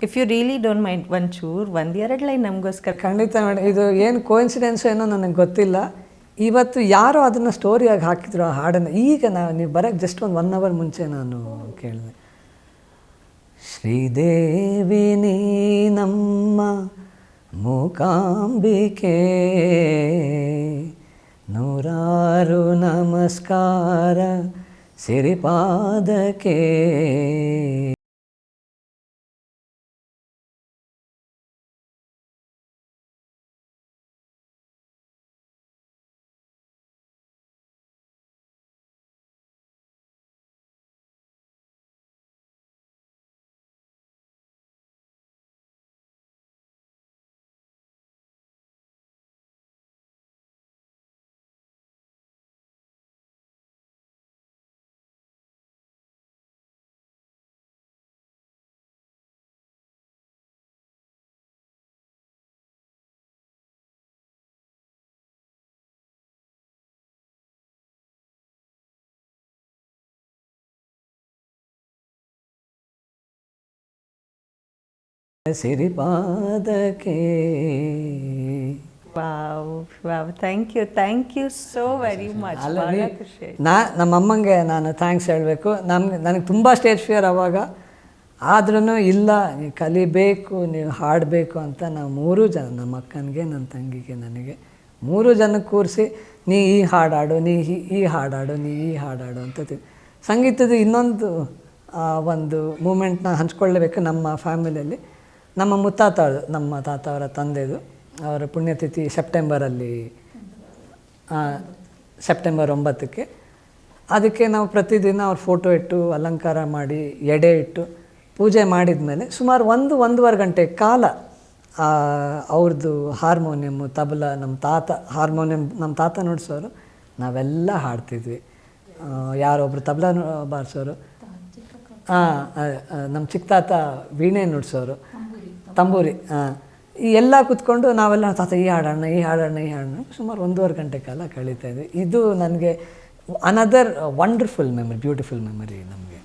If you really don't mind ಒಂಚೂರು ಒಂದೆರಡು line ನಮಗೋಸ್ಕರ. ಖಂಡಿತ ಮೇಡಮ್, ಇದು ಏನು ಕೋಇನ್ಸಿಡೆನ್ಸು ಏನೋ ನನಗೆ ಗೊತ್ತಿಲ್ಲ. ಇವತ್ತು ಯಾರೋ ಅದನ್ನು ಸ್ಟೋರಿಯಾಗಿ ಹಾಕಿದ್ರು ಆ ಹಾಡನ್ನು. ಈಗ ನೀವು ಬರೋಕ್ಕೆ ಜಸ್ಟ್ ಒಂದು 1 hour ಮುಂಚೆ ನಾನು ಕೇಳಿದೆ. ಶ್ರೀದೇವಿ ನೀ ನಮ್ಮ ಮೂಕಾಂಬಿಕೆ, ನೂರಾರು ನಮಸ್ಕಾರ ಸಿರಿಪಾದಕ್ಕೆ. ಸಿರಿಪಾದಕ್ಕೆ. Wow, thank you so very much. ನಮ್ಮಮ್ಮಂಗೆ ನಾನು ಥ್ಯಾಂಕ್ಸ್ ಹೇಳಬೇಕು. ನನಗೆ ತುಂಬ ಸ್ಟೇಜ್ ಫಿಯರ್ ಅವಾಗ. ಆದ್ರೂ ಇಲ್ಲ, ನೀವು ಕಲಿಬೇಕು, ನೀವು ಹಾಡಬೇಕು ಅಂತ ನಾವು 3 ಜನ, ನಮ್ಮ ಅಕ್ಕನಿಗೆ, ನನ್ನ ತಂಗಿಗೆ, ನನಗೆ 3 ಜನಕ್ಕೆ ಕೂರಿಸಿ ನೀ ಈ ಹಾಡಾಡು, ನೀ ಈ ಹಾಡಾಡು, ನೀ ಈ ಹಾಡಾಡು ಅಂತ. ಸಂಗೀತದ ಇನ್ನೊಂದು ಒಂದು ಮೂಮೆಂಟ್ನ ಹಂಚ್ಕೊಳ್ಳಬೇಕು ನಮ್ಮ ಫ್ಯಾಮಿಲಿಯಲ್ಲಿ. ನಮ್ಮ ಮುತ್ತಾತ, ನಮ್ಮ ತಾತ ಅವರ ತಂದೆದು, ಅವರ ಪುಣ್ಯತಿಥಿ ಸೆಪ್ಟೆಂಬರಲ್ಲಿ, ಸೆಪ್ಟೆಂಬರ್ 9ಕ್ಕೆ. ಅದಕ್ಕೆ ನಾವು ಪ್ರತಿದಿನ ಅವ್ರ ಫೋಟೋ ಇಟ್ಟು ಅಲಂಕಾರ ಮಾಡಿ ಎಡೆ ಇಟ್ಟು ಪೂಜೆ ಮಾಡಿದ ಮೇಲೆ ಸುಮಾರು 1-1.5 ಗಂಟೆ ಕಾಲ ಅವ್ರದ್ದು ಹಾರ್ಮೋನಿಯಮ್ಮು, ತಬಲ, ನಮ್ಮ ತಾತ ಹಾರ್ಮೋನಿಯಂ ನಮ್ಮ ತಾತ ನುಡಿಸೋರು, ನಾವೆಲ್ಲ ಹಾಡ್ತಿದ್ವಿ. ಯಾರೊಬ್ಬರು ತಬಲ ಬಾರಿಸೋರು, ನಮ್ಮ ಚಿಕ್ಕ ತಾತ ವೀಣೆ ನುಡಿಸೋರು, ತಂಬೂರಿ, ಈ ಎಲ್ಲ ಕೂತ್ಕೊಂಡು ನಾವೆಲ್ಲ ತಾತ ಈ ಹಾಡೋಣ, ಈ ಹಾಡೋಣ, ಈ ಹಾಡೋಣ, ಸುಮಾರು 1.5 ಗಂಟೆ ಕಾಲ ಕಳೀತಾ ಇದ್ವಿ. ಇದು ನನಗೆ another wonderful memory, beautiful memory ನಮಗೆ.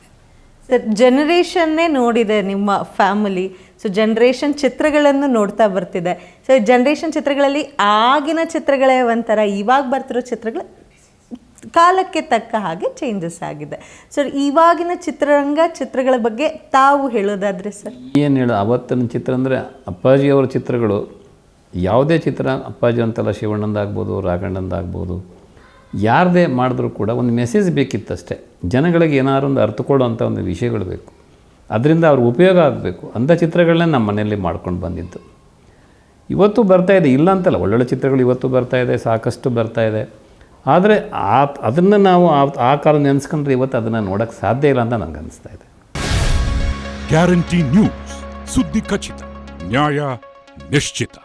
ಸರ್, ಜನರೇಷನ್ನೇ ನೋಡಿದೆ ನಿಮ್ಮ ಫ್ಯಾಮಿಲಿ. ಸೊ ಜನ್ರೇಷನ್ ಚಿತ್ರಗಳನ್ನು ನೋಡ್ತಾ ಬರ್ತಿದೆ. ಸೊ ಜನ್ರೇಷನ್ ಚಿತ್ರಗಳಲ್ಲಿ ಆಗಿನ ಚಿತ್ರಗಳೇ ಒಂಥರ, ಇವಾಗ ಬರ್ತಿರೋ ಚಿತ್ರಗಳು ಕಾಲಕ್ಕೆ ತಕ್ಕ ಹಾಗೆ ಚೇಂಜಸ್ ಆಗಿದೆ. ಸರ್, ಇವಾಗಿನ ಚಿತ್ರಗಳ ಬಗ್ಗೆ ತಾವು ಹೇಳೋದಾದರೆ ಸರ್ ಏನು ಹೇಳೋ? ಅವತ್ತಿನ ಚಿತ್ರ ಅಂದರೆ ಅಪ್ಪಾಜಿಯವರ ಚಿತ್ರಗಳು, ಯಾವುದೇ ಚಿತ್ರ ಅಪ್ಪಾಜಿ ಅಂತಲ್ಲ, ಶಿವಣ್ಣಂದಾಗ್ಬೋದು, ರಾಘಣ್ಣಂದಾಗ್ಬೋದು, ಯಾರದೇ ಮಾಡಿದ್ರೂ ಕೂಡ ಒಂದು ಮೆಸೇಜ್ ಬೇಕಿತ್ತಷ್ಟೇ. ಜನಗಳಿಗೆ ಏನಾದ್ರು ಒಂದು ಅರ್ಥ ಕೊಡೋವಂಥ ಒಂದು ವಿಷಯಗಳು ಬೇಕು, ಅದರಿಂದ ಅವ್ರಿಗೆ ಉಪಯೋಗ ಆಗಬೇಕು. ಅಂಥ ಚಿತ್ರಗಳನ್ನೇ ನಮ್ಮ ಮನೆಯಲ್ಲಿ ಮಾಡ್ಕೊಂಡು ಬಂದಿದ್ದು. ಇವತ್ತು ಬರ್ತಾಯಿದೆ, ಇಲ್ಲ ಅಂತಲ್ಲ, ಒಳ್ಳೊಳ್ಳೆ ಚಿತ್ರಗಳು ಇವತ್ತು ಬರ್ತಾಯಿದೆ, ಸಾಕಷ್ಟು ಬರ್ತಾಯಿದೆ. ಆದರೆ ಅದನ್ನು ನಾವು ಆ ಕಾಲ ನೆನೆಸ್ಕೊಂಡ್ರೆ ಇವತ್ತು ಅದನ್ನು ನೋಡೋಕ್ಕೆ ಸಾಧ್ಯ ಇಲ್ಲ ಅಂತ ನನಗೆ ಅನಿಸ್ತಾ ಇದೆ. ಗ್ಯಾರಂಟಿ ನ್ಯೂಸ್, ಸುದ್ದಿ ಖಚಿತ, ನ್ಯಾಯ ನಿಶ್ಚಿತ.